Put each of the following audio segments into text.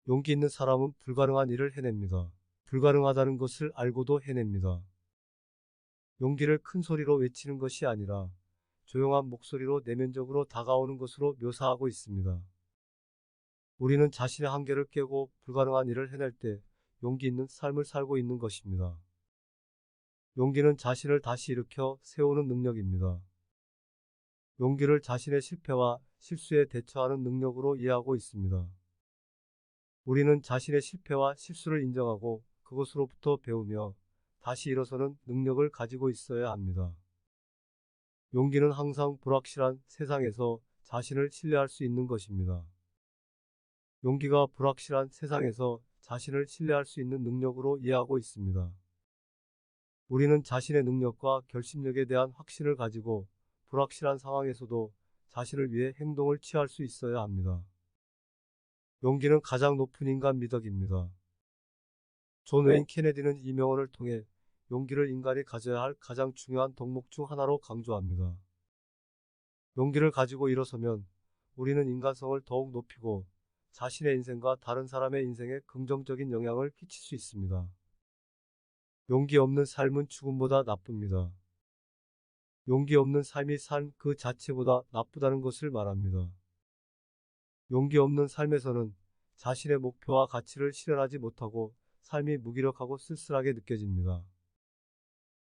용기 있는 사람은 불가능한 일을 해냅니다. 불가능하다는 것을 알고도 해냅니다. 용기를 큰 소리로 외치는 것이 아니라 조용한 목소리로 내면적으로 다가오는 것으로 묘사하고 있습니다. 우리는 자신의 한계를 깨고 불가능한 일을 해낼 때 용기 있는 삶을 살고 있는 것입니다. 용기는 자신을 다시 일으켜 세우는 능력입니다. 용기를 자신의 실패와 실수에 대처하는 능력으로 이해하고 있습니다. 우리는 자신의 실패와 실수를 인정하고 그것으로부터 배우며 다시 일어서는 능력을 가지고 있어야 합니다. 용기는 항상 불확실한 세상에서 자신을 신뢰할 수 있는 것입니다. 용기가 불확실한 세상에서 자신을 신뢰할 수 있는 능력으로 이해하고 있습니다. 우리는 자신의 능력과 결심력에 대한 확신을 가지고 불확실한 상황에서도 자신을 위해 행동을 취할 수 있어야 합니다. 용기는 가장 높은 인간 미덕입니다. 존 웨인 케네디는 이 명언을 통해 용기를 인간이 가져야 할 가장 중요한 덕목 중 하나로 강조합니다. 용기를 가지고 일어서면 우리는 인간성을 더욱 높이고 자신의 인생과 다른 사람의 인생에 긍정적인 영향을 끼칠 수 있습니다. 용기 없는 삶은 죽음보다 나쁩니다. 용기 없는 삶이 삶 그 자체보다 나쁘다는 것을 말합니다. 용기 없는 삶에서는 자신의 목표와 가치를 실현하지 못하고 삶이 무기력하고 쓸쓸하게 느껴집니다.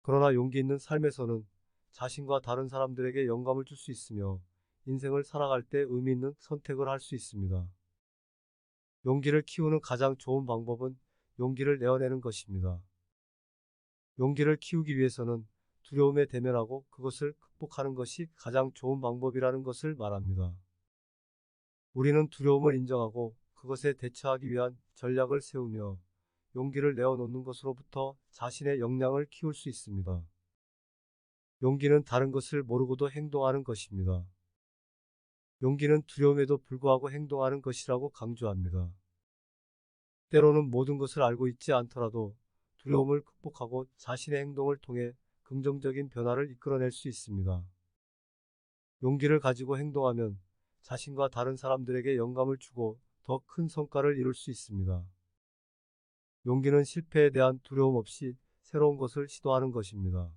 그러나 용기 있는 삶에서는 자신과 다른 사람들에게 영감을 줄 수 있으며 인생을 살아갈 때 의미 있는 선택을 할 수 있습니다. 용기를 키우는 가장 좋은 방법은 용기를 내어내는 것입니다. 용기를 키우기 위해서는 두려움에 대면하고 그것을 극복하는 것이 가장 좋은 방법이라는 것을 말합니다. 우리는 두려움을 인정하고 그것에 대처하기 위한 전략을 세우며 용기를 내어놓는 것으로부터 자신의 역량을 키울 수 있습니다. 용기는 다른 것을 모르고도 행동하는 것입니다. 용기는 두려움에도 불구하고 행동하는 것이라고 강조합니다. 때로는 모든 것을 알고 있지 않더라도 두려움을 극복하고 자신의 행동을 통해 긍정적인 변화를 이끌어낼 수 있습니다. 용기를 가지고 행동하면 자신과 다른 사람들에게 영감을 주고 더 큰 성과를 이룰 수 있습니다. 용기는 실패에 대한 두려움 없이 새로운 것을 시도하는 것입니다.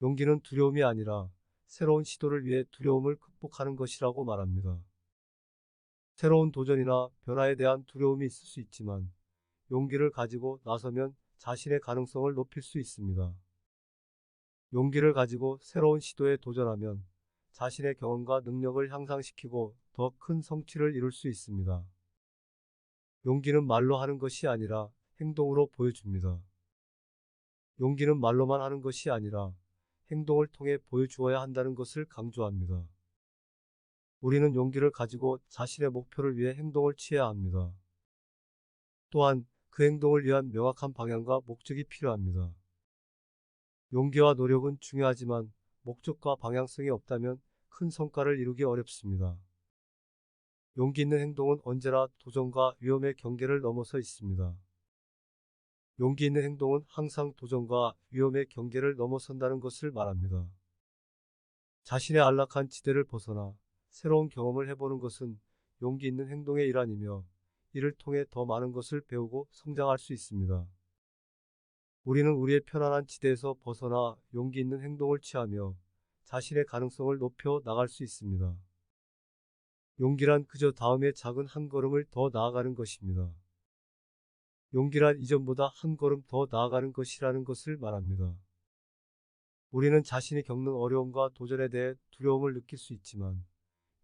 용기는 두려움이 아니라 새로운 시도를 위해 두려움을 극복하는 것이라고 말합니다. 새로운 도전이나 변화에 대한 두려움이 있을 수 있지만 용기를 가지고 나서면 자신의 가능성을 높일 수 있습니다. 용기를 가지고 새로운 시도에 도전하면 자신의 경험과 능력을 향상시키고 더 큰 성취를 이룰 수 있습니다. 용기는 말로 하는 것이 아니라 행동으로 보여줍니다. 용기는 말로만 하는 것이 아니라 행동을 통해 보여주어야 한다는 것을 강조합니다. 우리는 용기를 가지고 자신의 목표를 위해 행동을 취해야 합니다. 또한 그 행동을 위한 명확한 방향과 목적이 필요합니다. 용기와 노력은 중요하지만 목적과 방향성이 없다면 큰 성과를 이루기 어렵습니다. 용기 있는 행동은 언제나 도전과 위험의 경계를 넘어서 있습니다. 용기 있는 행동은 항상 도전과 위험의 경계를 넘어선다는 것을 말합니다. 자신의 안락한 지대를 벗어나 새로운 경험을 해보는 것은 용기 있는 행동의 일환이며 이를 통해 더 많은 것을 배우고 성장할 수 있습니다. 우리는 우리의 편안한 지대에서 벗어나 용기 있는 행동을 취하며 자신의 가능성을 높여 나갈 수 있습니다. 용기란 그저 다음의 작은 한 걸음을 더 나아가는 것입니다. 용기란 이전보다 한 걸음 더 나아가는 것이라는 것을 말합니다. 우리는 자신이 겪는 어려움과 도전에 대해 두려움을 느낄 수 있지만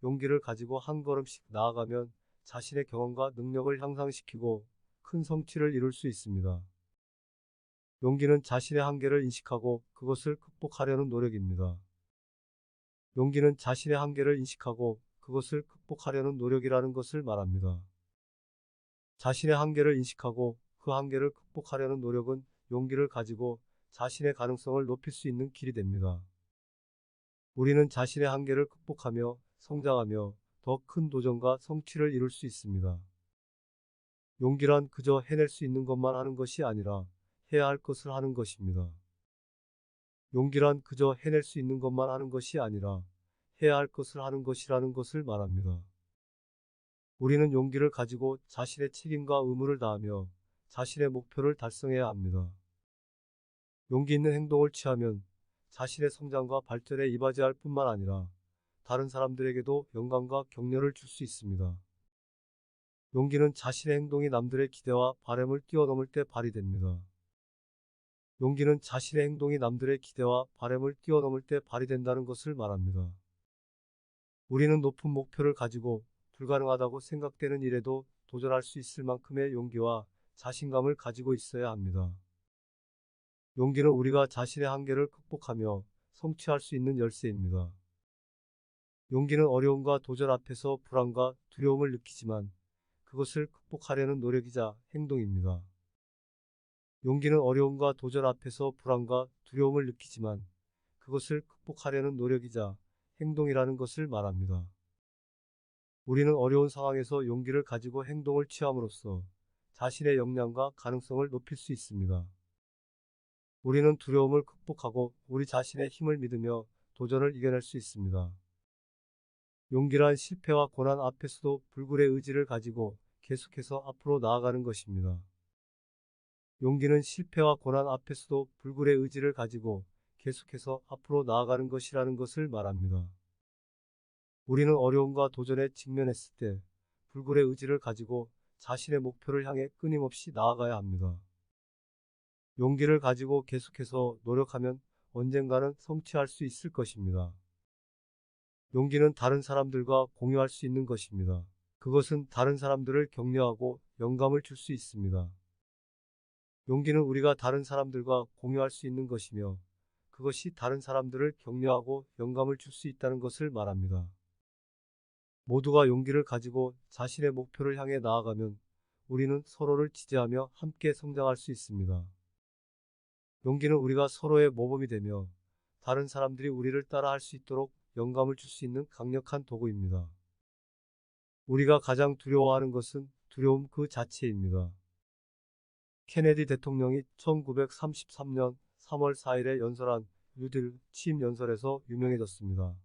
용기를 가지고 한 걸음씩 나아가면 자신의 경험과 능력을 향상시키고 큰 성취를 이룰 수 있습니다. 용기는 자신의 한계를 인식하고 그것을 극복하려는 노력입니다. 용기는 자신의 한계를 인식하고 그것을 극복하려는 노력이라는 것을 말합니다. 자신의 한계를 인식하고 그 한계를 극복하려는 노력은 용기를 가지고 자신의 가능성을 높일 수 있는 길이 됩니다. 우리는 자신의 한계를 극복하며 성장하며 더 큰 도전과 성취를 이룰 수 있습니다. 용기란 그저 해낼 수 있는 것만 하는 것이 아니라 해야 할 것을 하는 것입니다. 용기란 그저 해낼 수 있는 것만 하는 것이 아니라 해야 할 것을 하는 것이라는 것을 말합니다. 우리는 용기를 가지고 자신의 책임과 의무를 다하며 자신의 목표를 달성해야 합니다. 용기 있는 행동을 취하면 자신의 성장과 발전에 이바지할 뿐만 아니라 다른 사람들에게도 영감과 격려를 줄 수 있습니다. 용기는 자신의 행동이 남들의 기대와 바람을 뛰어넘을 때 발휘됩니다. 용기는 자신의 행동이 남들의 기대와 바람을 뛰어넘을 때 발휘된다는 것을 말합니다. 우리는 높은 목표를 가지고 불가능하다고 생각되는 일에도 도전할 수 있을 만큼의 용기와 자신감을 가지고 있어야 합니다. 용기는 우리가 자신의 한계를 극복하며 성취할 수 있는 열쇠입니다. 용기는 어려움과 도전 앞에서 불안과 두려움을 느끼지만 그것을 극복하려는 노력이자 행동입니다. 용기는 어려움과 도전 앞에서 불안과 두려움을 느끼지만 그것을 극복하려는 노력이자 행동이라는 것을 말합니다. 우리는 어려운 상황에서 용기를 가지고 행동을 취함으로써 자신의 역량과 가능성을 높일 수 있습니다. 우리는 두려움을 극복하고 우리 자신의 힘을 믿으며 도전을 이겨낼 수 있습니다. 용기란 실패와 고난 앞에서도 불굴의 의지를 가지고 계속해서 앞으로 나아가는 것입니다. 용기는 실패와 고난 앞에서도 불굴의 의지를 가지고 계속해서 앞으로 나아가는 것이라는 것을 말합니다. 우리는 어려움과 도전에 직면했을 때 불굴의 의지를 가지고 자신의 목표를 향해 끊임없이 나아가야 합니다. 용기를 가지고 계속해서 노력하면 언젠가는 성취할 수 있을 것입니다. 용기는 다른 사람들과 공유할 수 있는 것입니다. 그것은 다른 사람들을 격려하고 영감을 줄 수 있습니다. 용기는 우리가 다른 사람들과 공유할 수 있는 것이며 그것이 다른 사람들을 격려하고 영감을 줄 수 있다는 것을 말합니다. 모두가 용기를 가지고 자신의 목표를 향해 나아가면 우리는 서로를 지지하며 함께 성장할 수 있습니다. 용기는 우리가 서로의 모범이 되며 다른 사람들이 우리를 따라할 수 있도록 영감을 줄 수 있는 강력한 도구입니다. 우리가 가장 두려워하는 것은 두려움 그 자체입니다. 케네디 대통령이 1933년 3월 4일에 연설한 뉴딜 취임 연설에서 유명해졌습니다.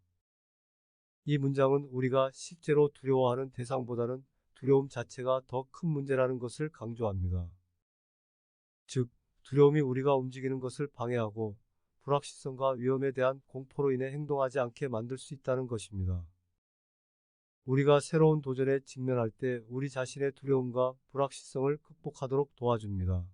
이 문장은 우리가 실제로 두려워하는 대상보다는 두려움 자체가 더 큰 문제라는 것을 강조합니다. 즉, 두려움이 우리가 움직이는 것을 방해하고 불확실성과 위험에 대한 공포로 인해 행동하지 않게 만들 수 있다는 것입니다. 우리가 새로운 도전에 직면할 때 우리 자신의 두려움과 불확실성을 극복하도록 도와줍니다.